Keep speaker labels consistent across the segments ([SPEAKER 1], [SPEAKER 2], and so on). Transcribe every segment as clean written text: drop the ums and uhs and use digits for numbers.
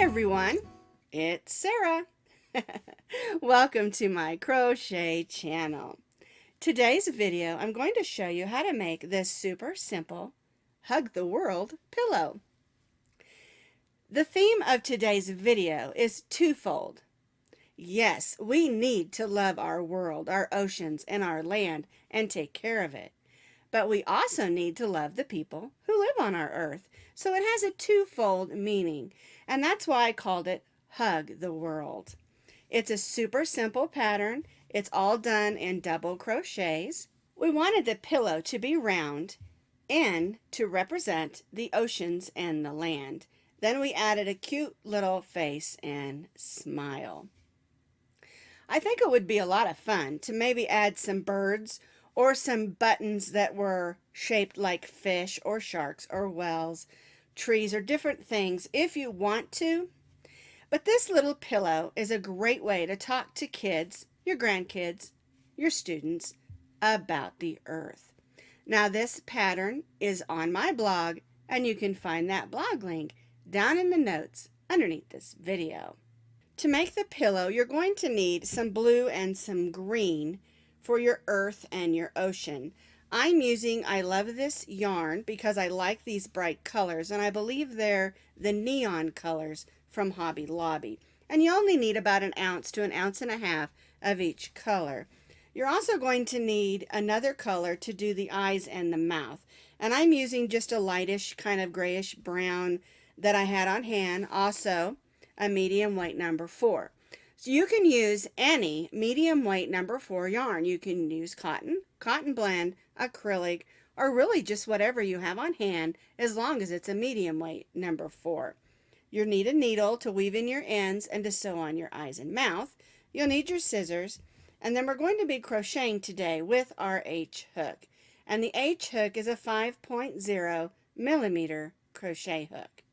[SPEAKER 1] everyone, it's Sarah. Welcome to my crochet channel. Today's video, I'm going to show you how to make this super simple Hug the World pillow. The theme of today's video is twofold. Yes, we need to love our world, our oceans, and our land and take care of it. But we also need to love the people who live on our earth. So it has a twofold meaning, and that's why I called it Hug the World. It's a super simple pattern. It's all done in double crochets. We wanted the pillow to be round and to represent the oceans and the land. Then we added a cute little face and smile. I think it would be a lot of fun to maybe add some birds or some buttons that were shaped like fish or sharks or whales, trees, or different things if you want to. But this little pillow is a great way to talk to kids, your grandkids, your students about the earth. Now this pattern is on my blog, and you can find that blog link down in the notes underneath this video. To make the pillow, you're going to need some blue and some green for your earth and your ocean. I'm using I Love This yarn because I like these bright colors, and I believe they're the neon colors from Hobby Lobby. And you only need about 1 ounce to 1.5 ounces of each color. You're also going to need another color to do the eyes and the mouth. And I'm using just a lightish kind of grayish brown that I had on hand, also a medium weight number 4. So you can use any medium weight number 4 yarn. You can use cotton, cotton blend, acrylic, or really just whatever you have on hand as long as it's a medium weight number 4. You'll need a needle to weave in your ends and to sew on your eyes and mouth. You'll need your scissors, and then we're going to be crocheting today with our H hook. And the H hook is a 5.0 millimeter crochet hook.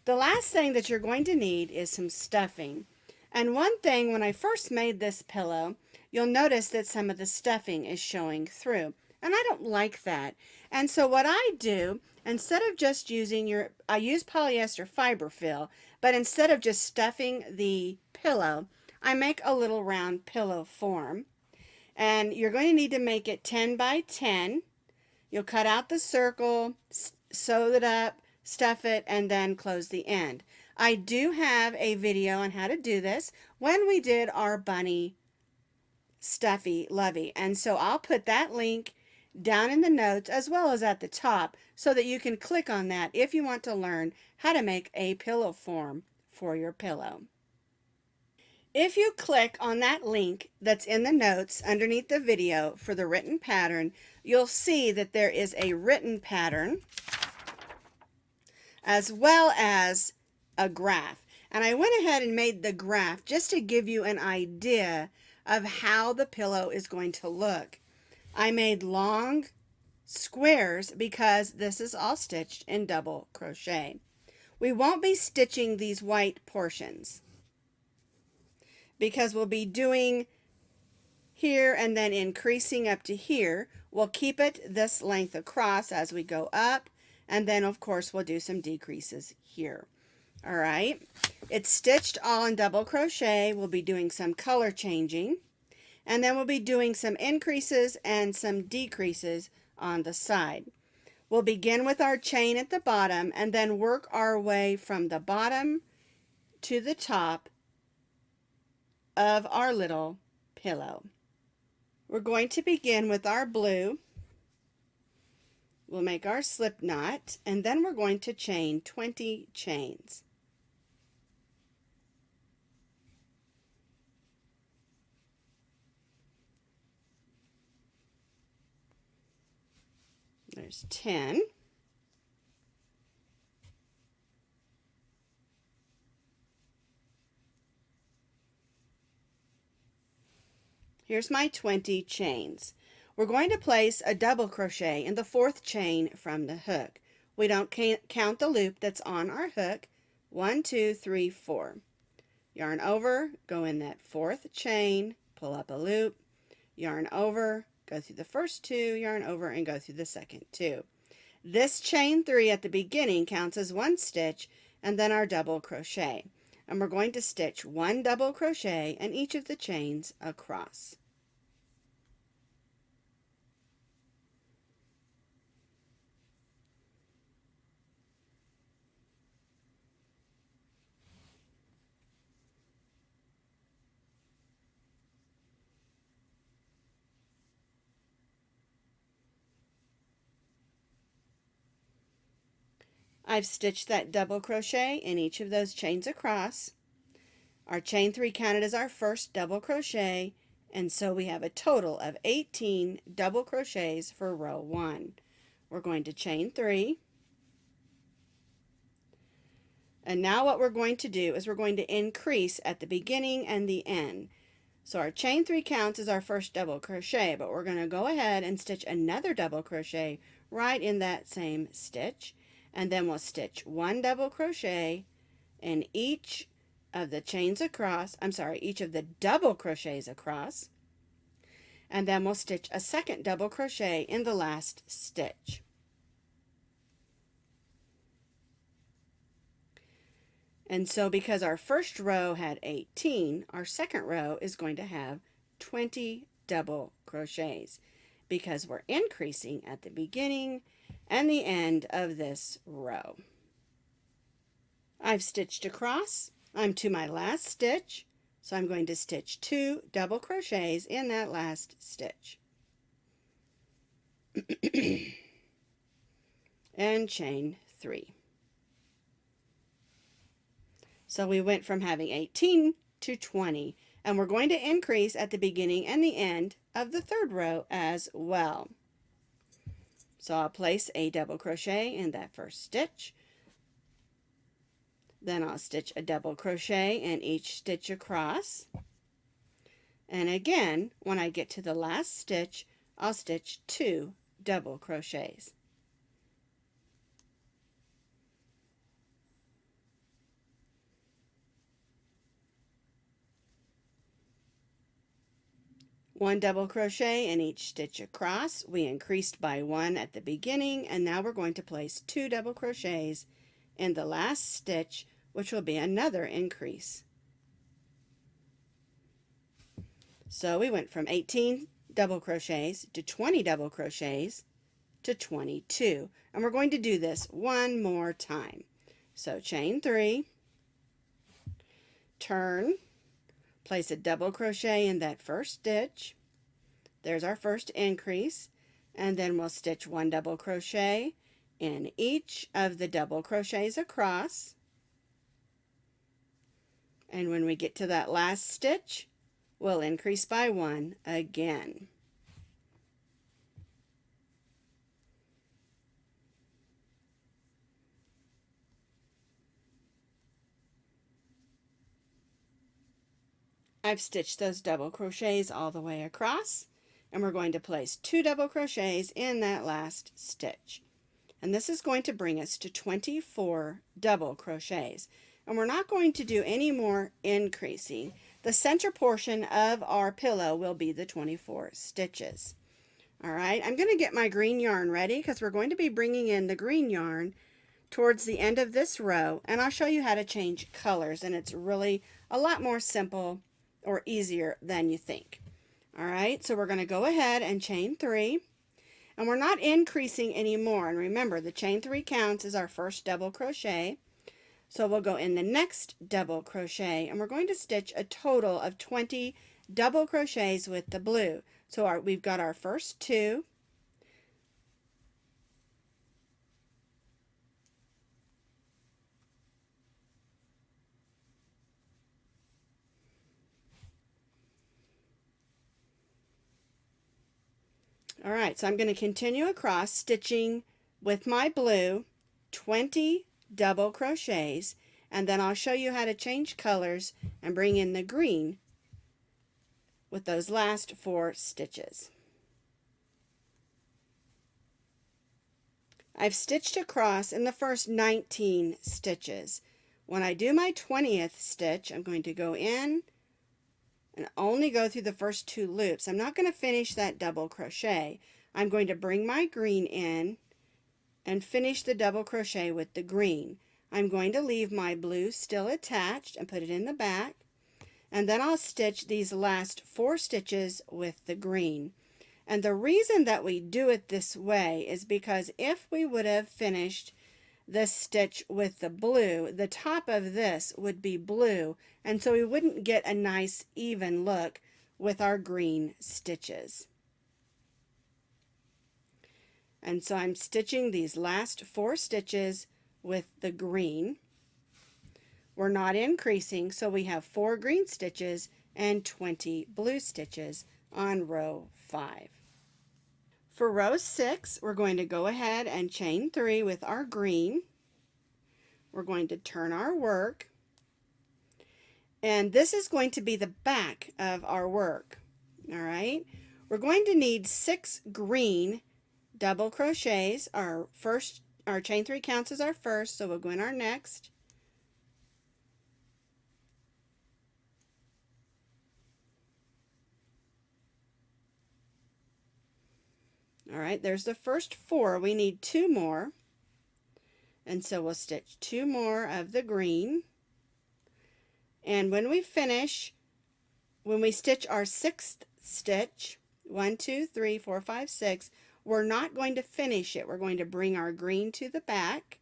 [SPEAKER 1] The last thing that you're going to need is some stuffing. And one thing, when I first made this pillow, you'll notice that some of the stuffing is showing through. And I don't like that. And so what I do, instead of just using I use polyester fiber fill, but instead of just stuffing the pillow, I make a little round pillow form. And you're going to need to make it 10 by 10. You'll cut out the circle, sew it up, stuff it, and then close the end. I do have a video on how to do this when we did our bunny stuffy lovey, and so I'll put that link down in the notes as well as at the top so that you can click on that if you want to learn how to make a pillow form for your pillow. If you click on that link that's in the notes underneath the video for the written pattern, you'll see that there is a written pattern as well as a graph. And I went ahead and made the graph just to give you an idea of how the pillow is going to look. I made long squares because this is all stitched in double crochet. We won't be stitching these white portions because we'll be doing here and then increasing up to here. We'll keep it this length across as we go up, and then of course we'll do some decreases here. All right, it's stitched all in double crochet. We'll be doing some color changing, and then we'll be doing some increases and some decreases on the side. We'll begin with our chain at the bottom and then work our way from the bottom to the top of our little pillow. We're going to begin with our blue. We'll make our slip knot, and then we're going to chain 20 chains. There's 10. Here's my 20 chains. We're going to place a double crochet in the 4th chain from the hook. We don't count the loop that's on our hook. 1, 2, 3, 4. Yarn over, go in that 4th chain, pull up a loop, yarn over, go through the first 2, yarn over, and go through the second 2. This chain 3 at the beginning counts as 1 stitch, and then our double crochet. And we're going to stitch 1 double crochet in each of the chains across. I've stitched that double crochet in each of those chains across. Our chain 3 counted as our first double crochet, and so we have a total of 18 double crochets for row 1. We're going to chain 3. And now what we're going to do is we're going to increase at the beginning and the end. So our chain 3 counts as our first double crochet, but we're going to go ahead and stitch another double crochet right in that same stitch. And then we'll stitch 1 double crochet in each of the chains across, each of the double crochets across. And then we'll stitch a second double crochet in the last stitch. And so because our first row had 18, our second row is going to have 20 double crochets because we're increasing at the beginning and the end of this row. I've stitched across. I'm to my last stitch, so I'm going to stitch 2 double crochets in that last stitch. And chain 3. So we went from having 18 to 20, and we're going to increase at the beginning and the end of the third row as well. So I'll place a double crochet in that first stitch. Then I'll stitch a double crochet in each stitch across. And again, when I get to the last stitch, I'll stitch 2 double crochets. One double crochet in each stitch across. We increased by 1 at the beginning, and now we're going to place 2 double crochets in the last stitch, which will be another increase. So we went from 18 double crochets to 20 double crochets to 22, and we're going to do this one more time. So chain 3, turn, place a double crochet in that first stitch. There's our first increase, and then we'll stitch 1 double crochet in each of the double crochets across. And when we get to that last stitch, we'll increase by 1 again. I've stitched those double crochets all the way across, and we're going to place 2 double crochets in that last stitch. And this is going to bring us to 24 double crochets. And we're not going to do any more increasing. The center portion of our pillow will be the 24 stitches. All right, I'm going to get my green yarn ready because we're going to be bringing in the green yarn towards the end of this row, and I'll show you how to change colors, and it's really a lot more simple or easier than you think. All right, so we're going to go ahead and chain 3, and we're not increasing anymore. And remember, the chain 3 counts as our first double crochet. So we'll go in the next double crochet, and we're going to stitch a total of 20 double crochets with the blue. So we've got our first 2, all right, so I'm going to continue across stitching with my blue 20 double crochets, and then I'll show you how to change colors and bring in the green with those last 4 stitches. I've stitched across in the first 19 stitches. When I do my 20th stitch, I'm going to go in and only go through the first 2 loops. I'm not going to finish that double crochet. I'm going to bring my green in and finish the double crochet with the green. I'm going to leave my blue still attached and put it in the back, and then I'll stitch these last 4 stitches with the green. And the reason that we do it this way is because if we would have finished this stitch with the blue, the top of this would be blue, and so we wouldn't get a nice even look with our green stitches. And so I'm stitching these last 4 stitches with the green. We're not increasing, so we have 4 green stitches and 20 blue stitches on row 5. For row 6, we're going to go ahead and chain 3 with our green. We're going to turn our work, and this is going to be the back of our work. All right, we're going to need 6 green double crochets. Our chain 3 counts as our first, so we'll go in our next. All right, there's the first 4. We need 2 more, and so we'll stitch 2 more of the green. And when we finish, when we stitch our 6th stitch, 1, 2, 3, 4, 5, 6, we're not going to finish it. We're going to bring our green to the back,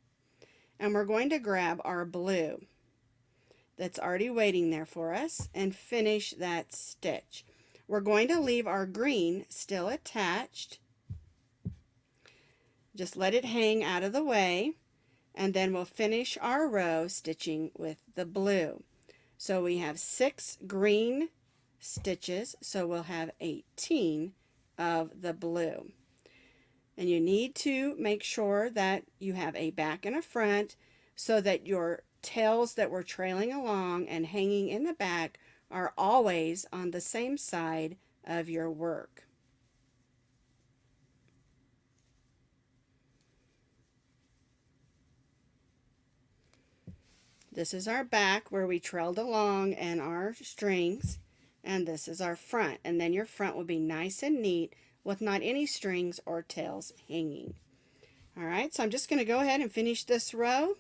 [SPEAKER 1] and we're going to grab our blue that's already waiting there for us and finish that stitch. We're going to leave our green still attached. Just let it hang out of the way, and then we'll finish our row stitching with the blue. So we have 6 green stitches, so we'll have 18 of the blue. And you need to make sure that you have a back and a front so that your tails that we're trailing along and hanging in the back are always on the same side of your work. This is our back where we trailed along and our strings, and this is our front. And then your front will be nice and neat with not any strings or tails hanging. All right, so I'm just going to go ahead and finish this row,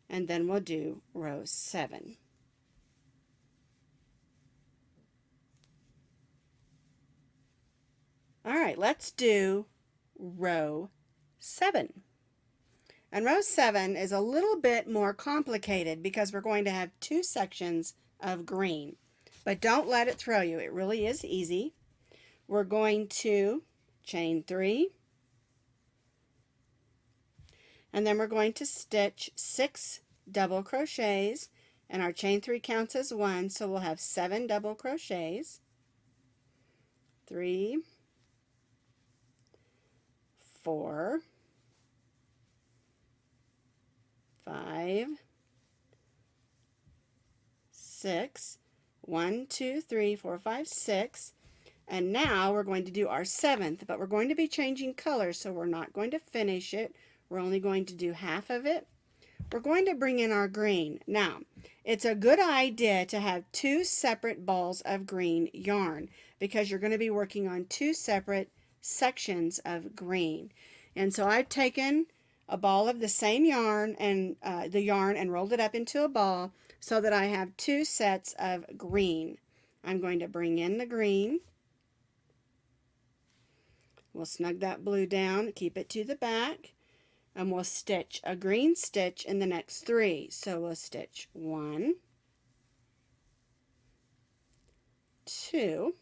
[SPEAKER 1] and then we'll do row 7. All right, let's do row 7. And row 7 is a little bit more complicated because we're going to have 2 sections of green. But don't let it throw you. It really is easy. We're going to chain 3, and then we're going to stitch 6 double crochets, and our chain 3 counts as 1, so we'll have 7 double crochets. 3, 4, 5, 6, 1, 2, 3, 4, 5, 6, and now we're going to do our 7th, but we're going to be changing colors, so we're not going to finish it. We're only going to do half of it. We're going to bring in our green. Now, it's a good idea to have 2 separate balls of green yarn because you're going to be working on 2 separate sections of green. And so I've taken a ball of the same yarn and rolled it up into a ball so that I have 2 sets of green. I'm going to bring in the green. We'll snug that blue down, keep it to the back, and we'll stitch a green stitch in the next 3. So we'll stitch 1, 2.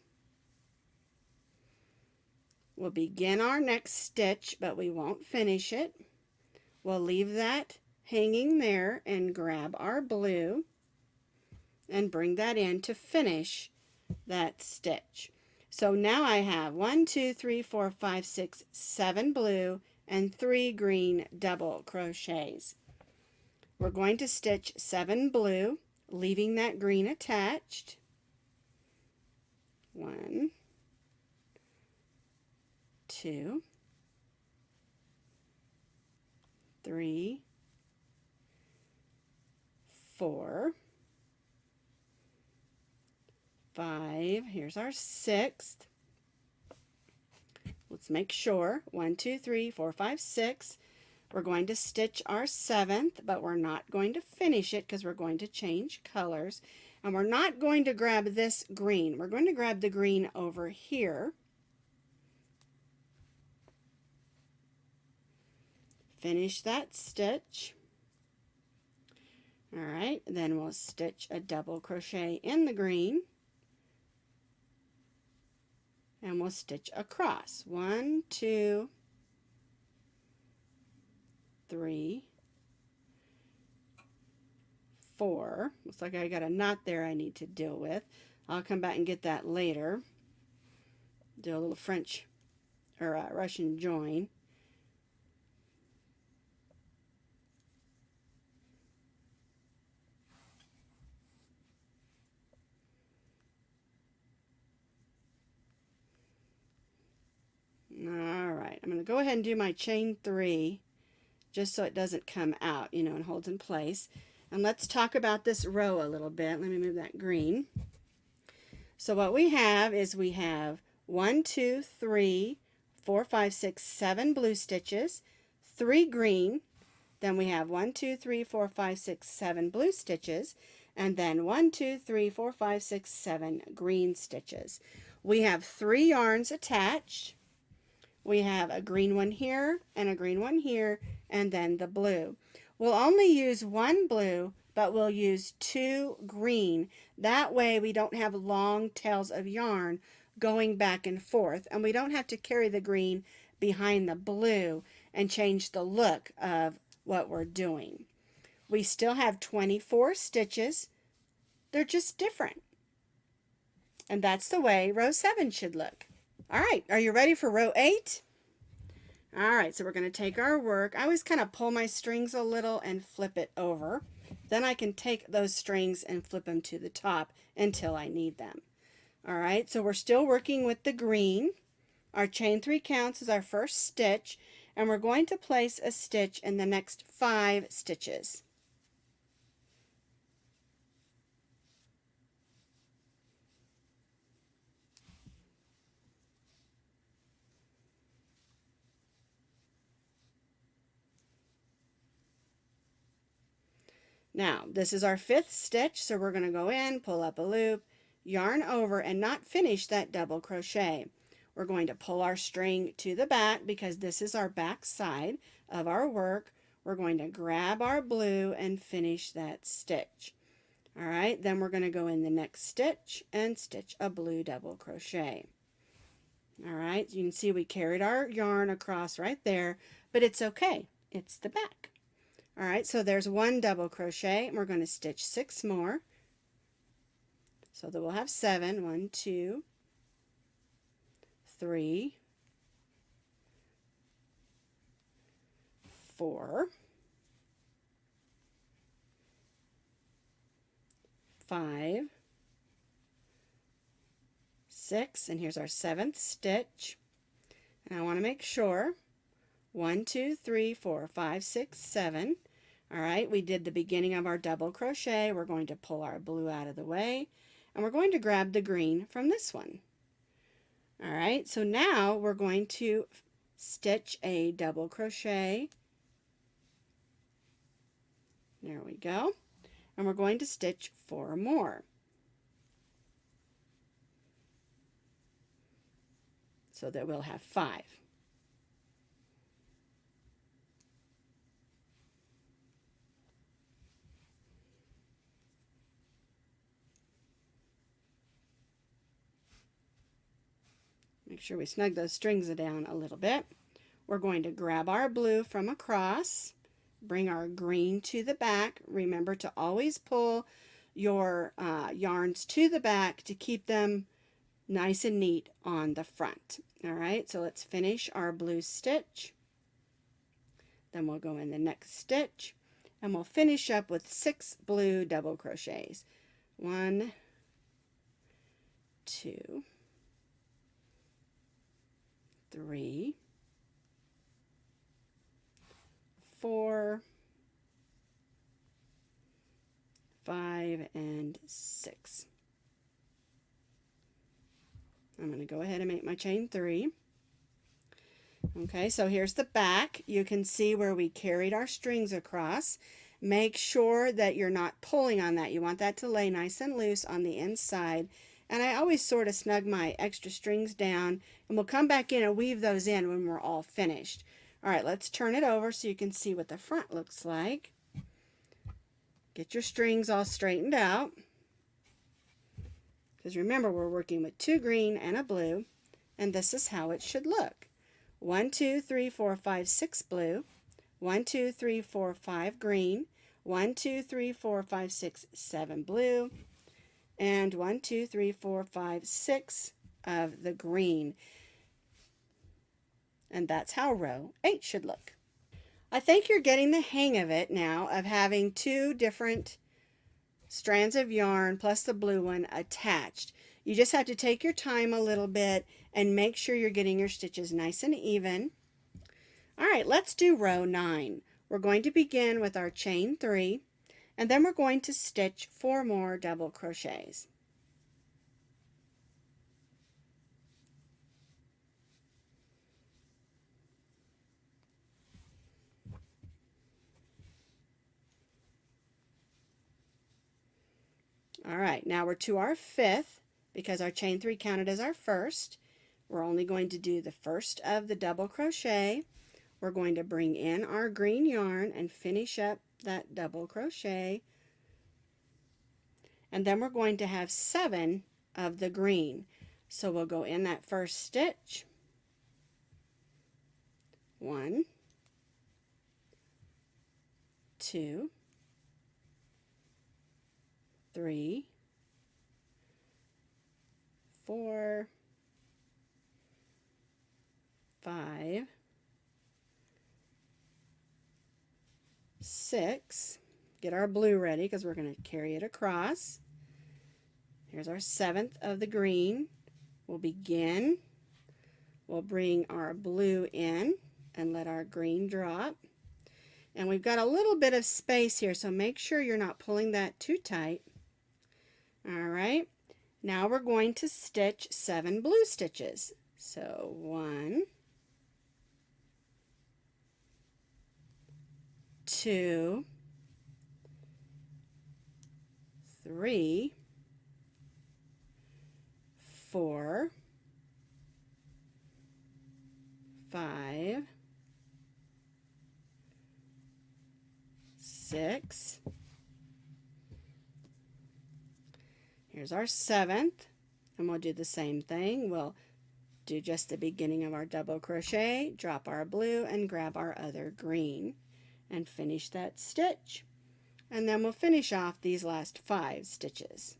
[SPEAKER 1] We'll begin our next stitch, but we won't finish it. We'll leave that hanging there and grab our blue and bring that in to finish that stitch. So now I have 1, 2, 3, 4, 5, 6, 7 blue and 3 green double crochets. We're going to stitch 7 blue, leaving that green attached. 1, 2, 3, 4, 5, here's our 6th. Let's make sure. 1, 2, 3, 4, 5, 6. We're going to stitch our 7th, but we're not going to finish it because we're going to change colors. And we're not going to grab this green. We're going to grab the green over here. Finish that stitch. All right, then we'll stitch a double crochet in the green. And we'll stitch across. 1, 2, 3, 4. Looks like I got a knot there I need to deal with. I'll come back and get that later. Do a little French or Russian join. All right, I'm going to go ahead and do my chain 3 just so it doesn't come out, and holds in place. And let's talk about this row a little bit. Let me move that green. So what we have is we have 1, 2, 3, 4, 5, 6, 7 blue stitches, 3 green, then we have 1, 2, 3, 4, 5, 6, 7 blue stitches, and then 1, 2, 3, 4, 5, 6, 7 green stitches. We have 3 yarns attached. We have a green one here and a green one here, and then the blue. We'll only use 1 blue, but we'll use 2 green. That way we don't have long tails of yarn going back and forth, and we don't have to carry the green behind the blue and change the look of what we're doing. We still have 24 stitches. They're just different. And that's the way row 7 should look. All right, are you ready for row 8? All right, so we're going to take our work. I always kind of pull my strings a little and flip it over. Then I can take those strings and flip them to the top until I need them. All right, so we're still working with the green. Our chain 3 counts as our first stitch, and we're going to place a stitch in the next 5 stitches. Now, this is our 5th stitch, so we're going to go in, pull up a loop, yarn over, and not finish that double crochet. We're going to pull our string to the back because this is our back side of our work. We're going to grab our blue and finish that stitch. All right, then we're going to go in the next stitch and stitch a blue double crochet. All right, so you can see we carried our yarn across right there, but it's okay. It's the back. All right, so there's 1 double crochet, and we're going to stitch 6 more. So that we'll have 7. 1, 2, 3, 4, 5, 6, and here's our 7th stitch. And I want to make sure 1, 2, 3, 4, 5, 6, 7. All right, we did the beginning of our double crochet. We're going to pull our blue out of the way, and we're going to grab the green from this one. All right, so now we're going to stitch a double crochet. There we go. And we're going to stitch 4 more. So that we'll have 5. Make sure we snug those strings down a little bit. We're going to grab our blue from across, bring our green to the back. Remember to always pull your yarns to the back to keep them nice and neat on the front. All right, so let's finish our blue stitch. Then we'll go in the next stitch, and we'll finish up with 6 blue double crochets. 1, 2, 3, 4, 5, and 6. I'm going to go ahead and make my chain 3. Okay, so here's the back. You can see where we carried our strings across. Make sure that you're not pulling on that. You want that to lay nice and loose on the inside. And I always sort of snug my extra strings down, and we'll come back in and weave those in when we're all finished. All right, let's turn it over so you can see what the front looks like. Get your strings all straightened out. Because remember, we're working with 2 green and a blue, and this is how it should look. 1, 2, 3, 4, 5, 6 blue, 1, 2, 3, 4, 5 green, 1, 2, 3, 4, 5, 6, 7 blue, and 1, 2, 3, 4, 5, 6 of the green. And that's how row 8 should look. I think you're getting the hang of it now, of having 2 different strands of yarn plus the blue one attached. You just have to take your time a little bit and make sure you're getting your stitches nice and even. All right, let's do row 9. We're going to begin with our chain 3, and then we're going to stitch 4 more double crochets. All right, now we're to our 5th, because our chain 3 counted as our first. We're only going to do the first of the double crochet. We're going to bring in our green yarn and finish up that double crochet. And then we're going to have 7 of the green. So we'll go in that first stitch. 1, 2, 3, 4, 5, 6. Get our blue ready because we're going to carry it across. Here's our 7th of the green. We'll begin. We'll bring our blue in and let our green drop. And we've got a little bit of space here, so make sure you're not pulling that too tight. All right, now we're going to stitch 7 blue stitches. So 1, 2, 3, 4, 5, 6. Here's our 7th, and we'll do the same thing. We'll do just the beginning of our double crochet, drop our blue, and grab our other green, and finish that stitch. And then we'll finish off these last 5 stitches.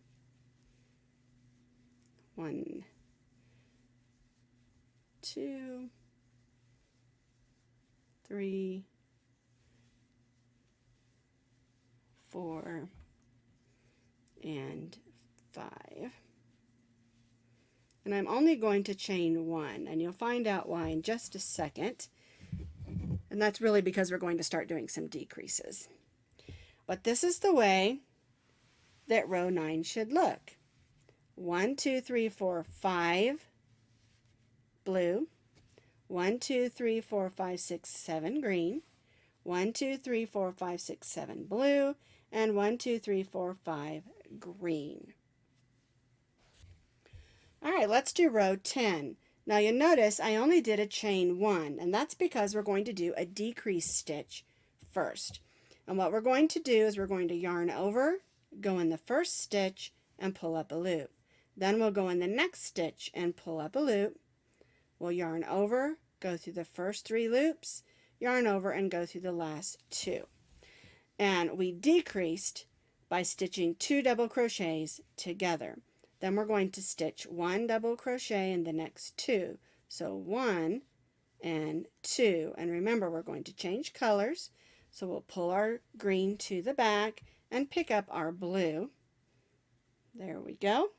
[SPEAKER 1] 1, 2, 3, 4, and 5. And I'm only going to chain 1, and you'll find out why in just a second. And that's really because we're going to start doing some decreases. But this is the way that row 9 should look. 1, 2, 3, 4, 5 blue, 1, 2, 3, 4, 5, 6, 7 green, 1, 2, 3, 4, 5, 6, 7 blue, and 1, 2, 3, 4, 5 green. All right, let's do row 10. Now you'll notice I only did a chain 1, and that's because we're going to do a decrease stitch first. And what we're going to do is we're going to yarn over, go in the first stitch, and pull up a loop. Then we'll go in the next stitch and pull up a loop. We'll yarn over, go through the first 3 loops, yarn over, and go through the last 2. And we decreased by stitching 2 double crochets together. Then we're going to stitch 1 double crochet in the next 2. So 1 and 2. And remember, we're going to change colors. So we'll pull our green to the back and pick up our blue. There we go.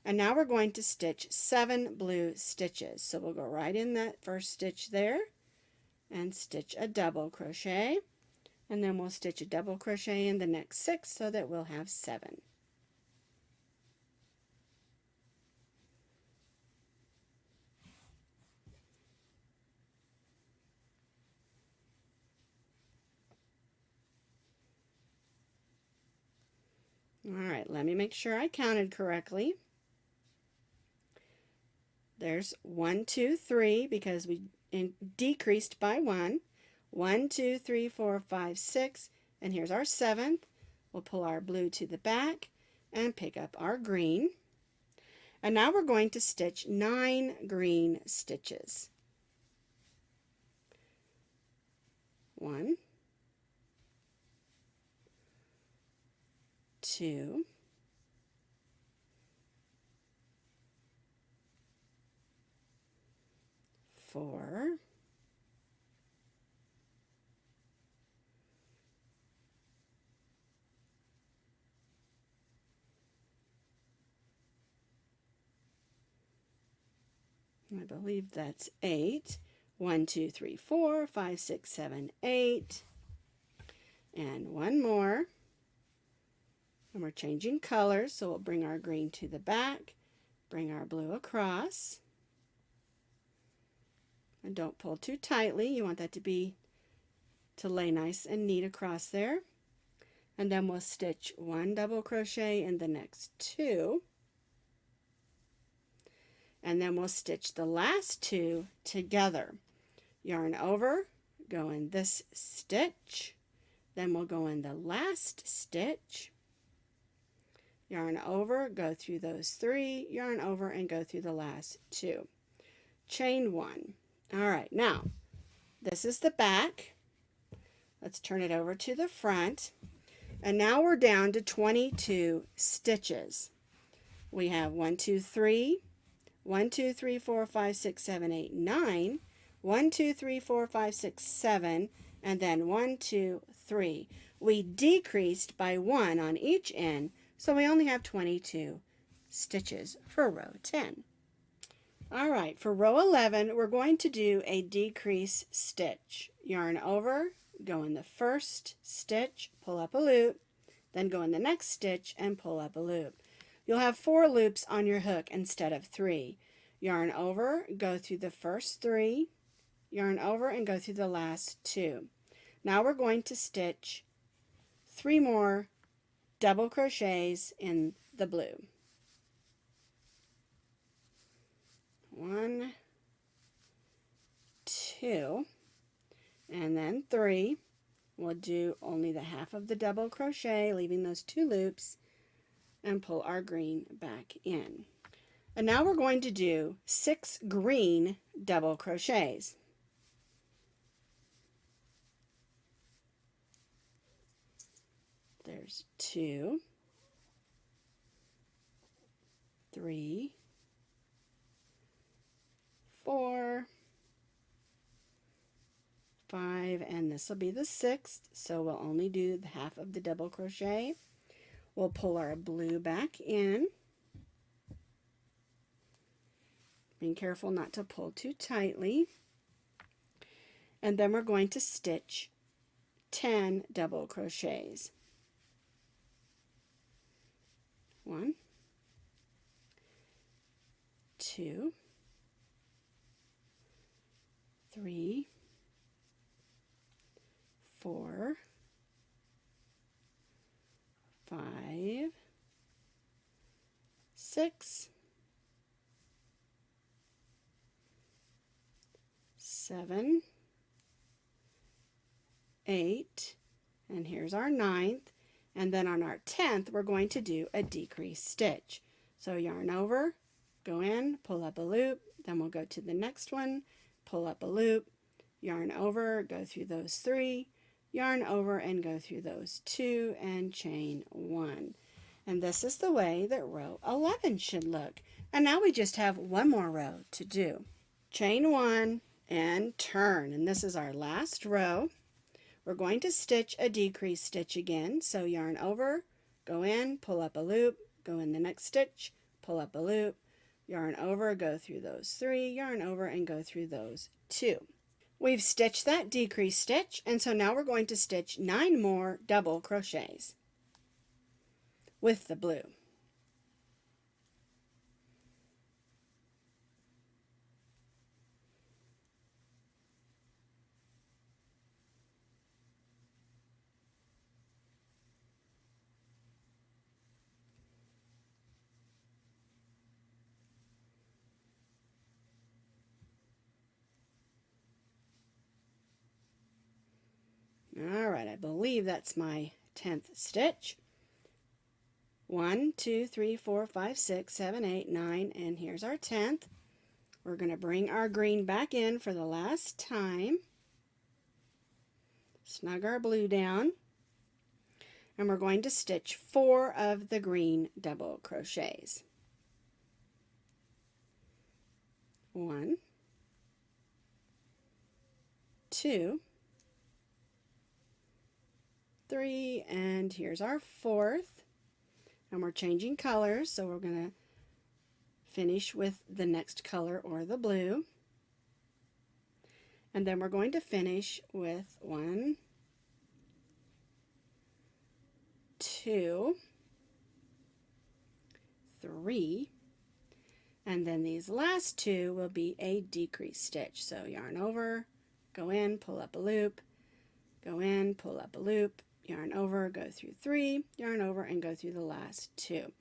[SPEAKER 1] And now we're going to stitch 7 blue stitches. So we'll go right in that first stitch there and stitch a double crochet. And then we'll stitch a double crochet in the next 6 so that we'll have 7. All right, let me make sure I counted correctly. There's 1, 2, 3 because we decreased by 1. 1, 2, 3, 4, 5, 6, and here's our 7th. We'll pull our blue to the back and pick up our green. And now we're going to stitch 9 green stitches. 1, 2, 4, 8. I believe that's 8. 1, 2, 3, 4, 5, 6, 7, 8. And one more. And we're changing colors, so we'll bring our green to the back, bring our blue across. And don't pull too tightly. You want that to lay nice and neat across there. And then we'll stitch 1 double crochet in the next 2. And then we'll stitch the last 2 together. Yarn over, go in this stitch, then we'll go in the last stitch, yarn over, go through those 3, yarn over, and go through the last 2. Chain 1. All right, now this is the back. Let's turn it over to the front. And now we're down to 22 stitches. We have 1, 2, 3, 1, 2, 3, 4, 5, 6, 7, 8, 9, 1, 2, 3, 4, 5, 6, 7, and then 1, 2, 3. We decreased by 1 on each end, so we only have 22 stitches for row 10. All right, for row 11, we're going to do a decrease stitch. Yarn over, go in the first stitch, pull up a loop, then go in the next stitch and pull up a loop. You'll have 4 loops on your hook instead of 3. Yarn over, go through the first 3, yarn over, and go through the last 2. Now we're going to stitch 3 more double crochets in the blue. 1, 2, and then 3. We'll do only the half of the double crochet, leaving those 2 loops, and pull our green back in. And now we're going to do 6 green double crochets. There's 2, 3, 4, 5, and this will be the 6th, so we'll only do the half of the double crochet. We'll pull our blue back in. Being careful not to pull too tightly. And then we're going to stitch 10 double crochets. 1, 2, 3, 4, 5, 6, 7, 8, and here's our 9th, and then on our 10th we're going to do a decrease stitch. So yarn over, go in, pull up a loop, then we'll go to the next one, pull up a loop, yarn over, go through those 3, yarn over and go through those 2, and chain 1. And this is the way that row 11 should look. And now we just have one more row to do. Chain 1 and turn, and this is our last row. We're going to stitch a decrease stitch again, so yarn over, go in, pull up a loop, go in the next stitch, pull up a loop, yarn over, go through those 3, yarn over, and go through those 2. We've stitched that decrease stitch, and so now we're going to stitch 9 more double crochets with the blue. right, I believe that's my 10th stitch. 1, 2, 3, 4, 5, 6, 7, 8, 9, and here's our 10th. We're going to bring our green back in for the last time. Snug our blue down. And we're going to stitch 4 of the green double crochets. 1, 2, 3, and here's our 4th. And we're changing colors, so we're going to finish with the next color or the blue. And then we're going to finish with 1, 2, 3, and then these last 2 will be a decrease stitch. So yarn over, go in, pull up a loop, go in, pull up a loop, yarn over, go through 3, yarn over, and go through the last 2.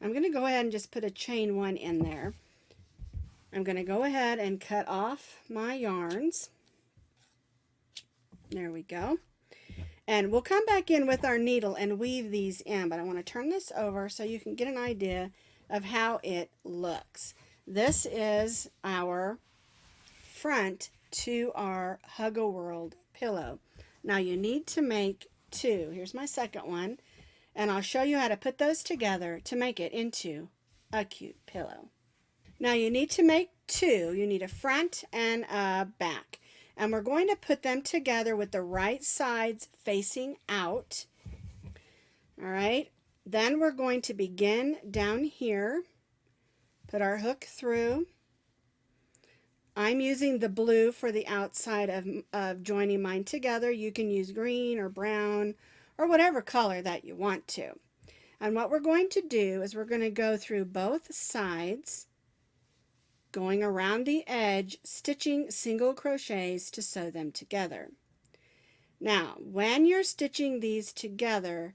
[SPEAKER 1] I'm going to go ahead and just put a chain 1 in there. I'm going to go ahead and cut off my yarns. There we go. And we'll come back in with our needle and weave these in, but I want to turn this over so you can get an idea of how it looks. This is our front to our Hug-A-World pillow. Now you need to make 2. Here's my second one, and I'll show you how to put those together to make it into a cute pillow. Now you need to make 2. You need a front and a back. And we're going to put them together with the right sides facing out. All right. Then we're going to begin down here. Put our hook through. I'm using the blue for the outside of joining mine together. You can use green or brown or whatever color that you want to. And what we're going to do is we're going to go through both sides, going around the edge, stitching single crochets to sew them together. Now, when you're stitching these together,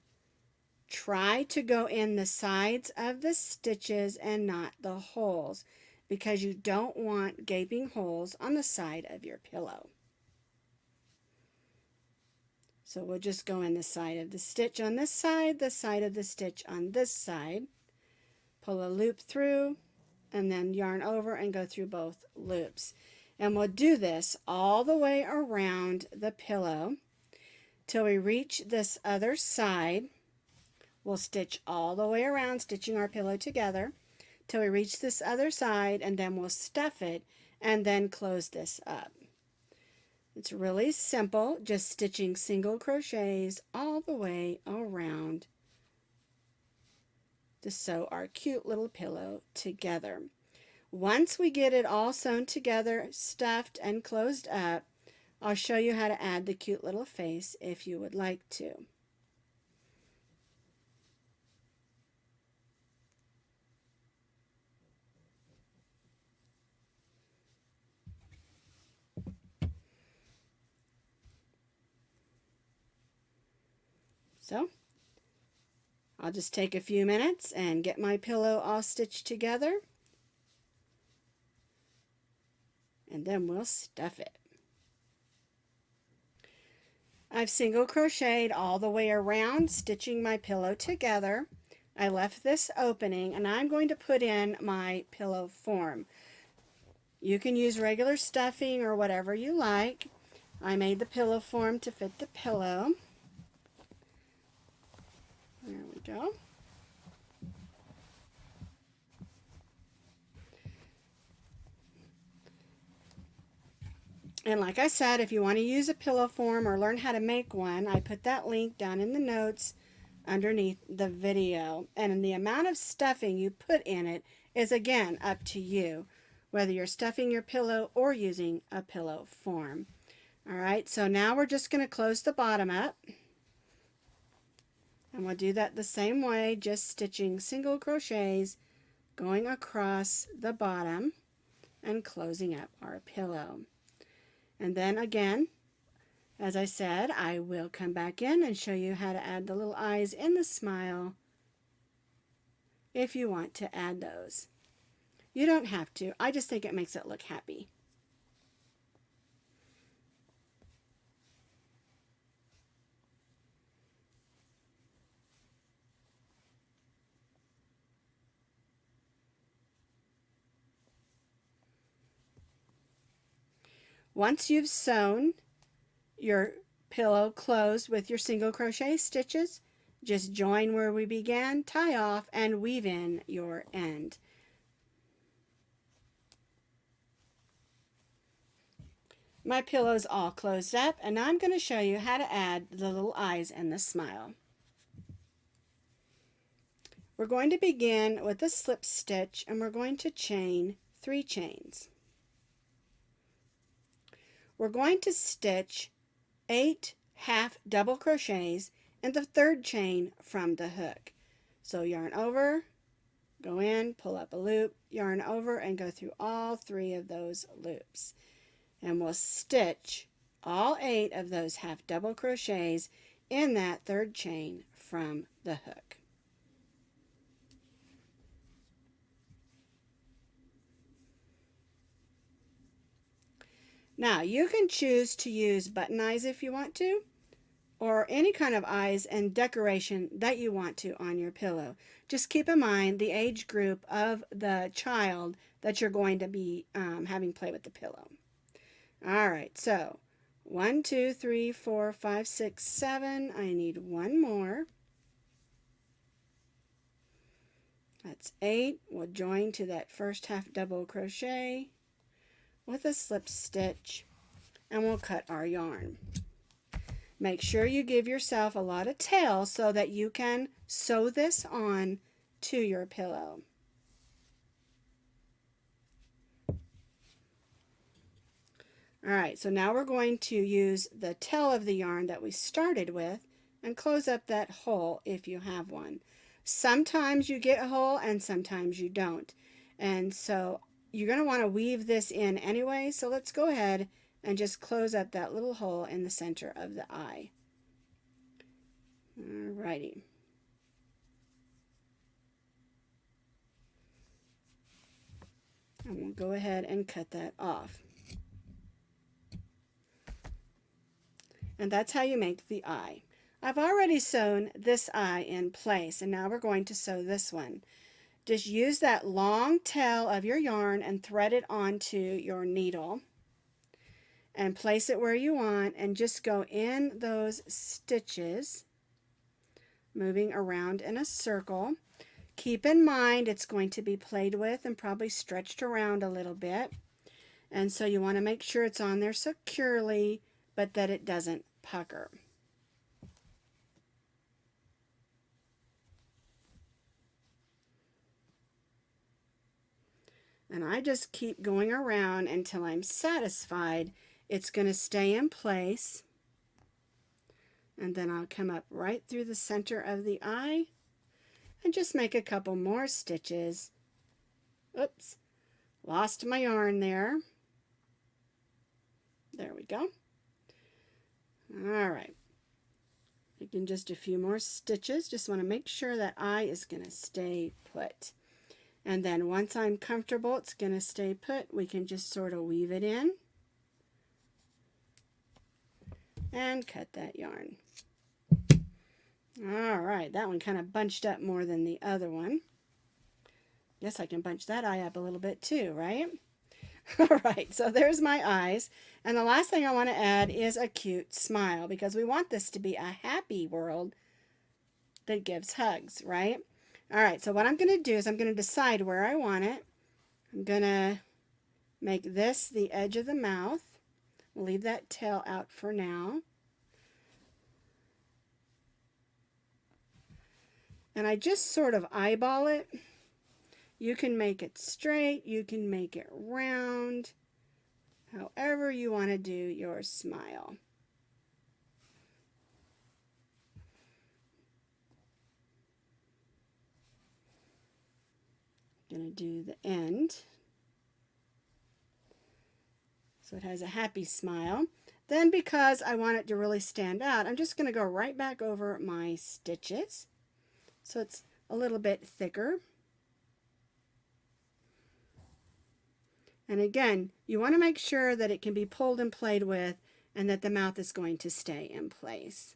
[SPEAKER 1] try to go in the sides of the stitches and not the holes, because you don't want gaping holes on the side of your pillow. So we'll just go in the side of the stitch on this side, the side of the stitch on this side, pull a loop through, and then yarn over and go through both loops. And we'll do this all the way around the pillow till we reach this other side. We'll stitch all the way around, stitching our pillow together till we reach this other side, and then we'll stuff it and then close this up. It's really simple, just stitching single crochets all the way around to sew our cute little pillow together. Once we get it all sewn together, stuffed, and closed up, I'll show you how to add the cute little face if you would like to. So I'll just take a few minutes and get my pillow all stitched together, and then we'll stuff it. I've single crocheted all the way around, stitching my pillow together. I left this opening, and I'm going to put in my pillow form. You can use regular stuffing or whatever you like. I made the pillow form to fit the pillow. There we go. And like I said, if you want to use a pillow form or learn how to make one, I put that link down in the notes underneath the video. And the amount of stuffing you put in it is, again, up to you, whether you're stuffing your pillow or using a pillow form. All right, so now we're just going to close the bottom up. And we'll do that the same way, just stitching single crochets, going across the bottom and closing up our pillow. And then again, as I said, I will come back in and show you how to add the little eyes in the smile if you want to add those. You don't have to. I just think it makes it look happy. Once you've sewn your pillow closed with your single crochet stitches, just join where we began, tie off, and weave in your end. My pillow's all closed up, and now I'm going to show you how to add the little eyes and the smile. We're going to begin with a slip stitch, and we're going to chain 3 chains. We're going to stitch 8 half double crochets in the 3rd chain from the hook. So yarn over, go in, pull up a loop, yarn over, and go through all 3 of those loops. And we'll stitch all 8 of those half double crochets in that 3rd chain from the hook. Now you can choose to use button eyes if you want to, or any kind of eyes and decoration that you want to on your pillow. Just keep in mind the age group of the child that you're going to be having play with the pillow. All right, so 1, 2, 3, 4, 5, 6, 7. I need 1 more. That's 8. We'll join to that first half double crochet with a slip stitch, and we'll cut our yarn. Make sure you give yourself a lot of tail so that you can sew this on to your pillow. Alright, so now we're going to use the tail of the yarn that we started with and close up that hole if you have one. Sometimes you get a hole and sometimes you don't. And so you're going to want to weave this in anyway, so let's go ahead and just close up that little hole in the center of the eye. Alrighty. And we'll go ahead and cut that off. And that's how you make the eye. I've already sewn this eye in place, and now we're going to sew this one. Just use that long tail of your yarn and thread it onto your needle and place it where you want, and just go in those stitches, moving around in a circle. Keep in mind it's going to be played with and probably stretched around a little bit, and so you want to make sure it's on there securely but that it doesn't pucker. And I just keep going around until I'm satisfied it's going to stay in place, and then I'll come up right through the center of the eye and just make a couple more stitches. Oops, lost my yarn there. There we go. All right, making just a few more stitches. Just want to make sure that eye is going to stay put. And then once I'm comfortable it's going to stay put, we can just sort of weave it in and cut that yarn. All right, that one kind of bunched up more than the other one. Guess I can bunch that eye up a little bit too, right? All right, so there's my eyes. And the last thing I want to add is a cute smile, because we want this to be a happy world that gives hugs, right? All right, so what I'm going to do is I'm going to decide where I want it. I'm going to make this the edge of the mouth. We'll leave that tail out for now. And I just sort of eyeball it. You can make it straight, you can make it round, however you want to do your smile. I'm going to do the end so it has a happy smile. Then, because I want it to really stand out, I'm just going to go right back over my stitches so it's a little bit thicker. And again, you want to make sure that it can be pulled and played with and that the mouth is going to stay in place.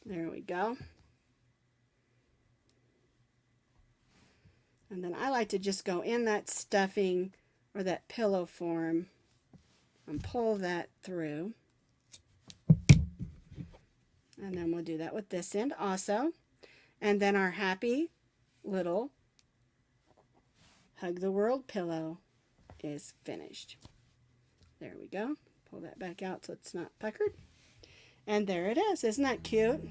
[SPEAKER 1] There we go. And then I like to just go in that stuffing or that pillow form and pull that through. And then we'll do that with this end also. And then our happy little Hug the World pillow is finished. There we go. Pull that back out so it's not puckered. And there it is. Isn't that cute?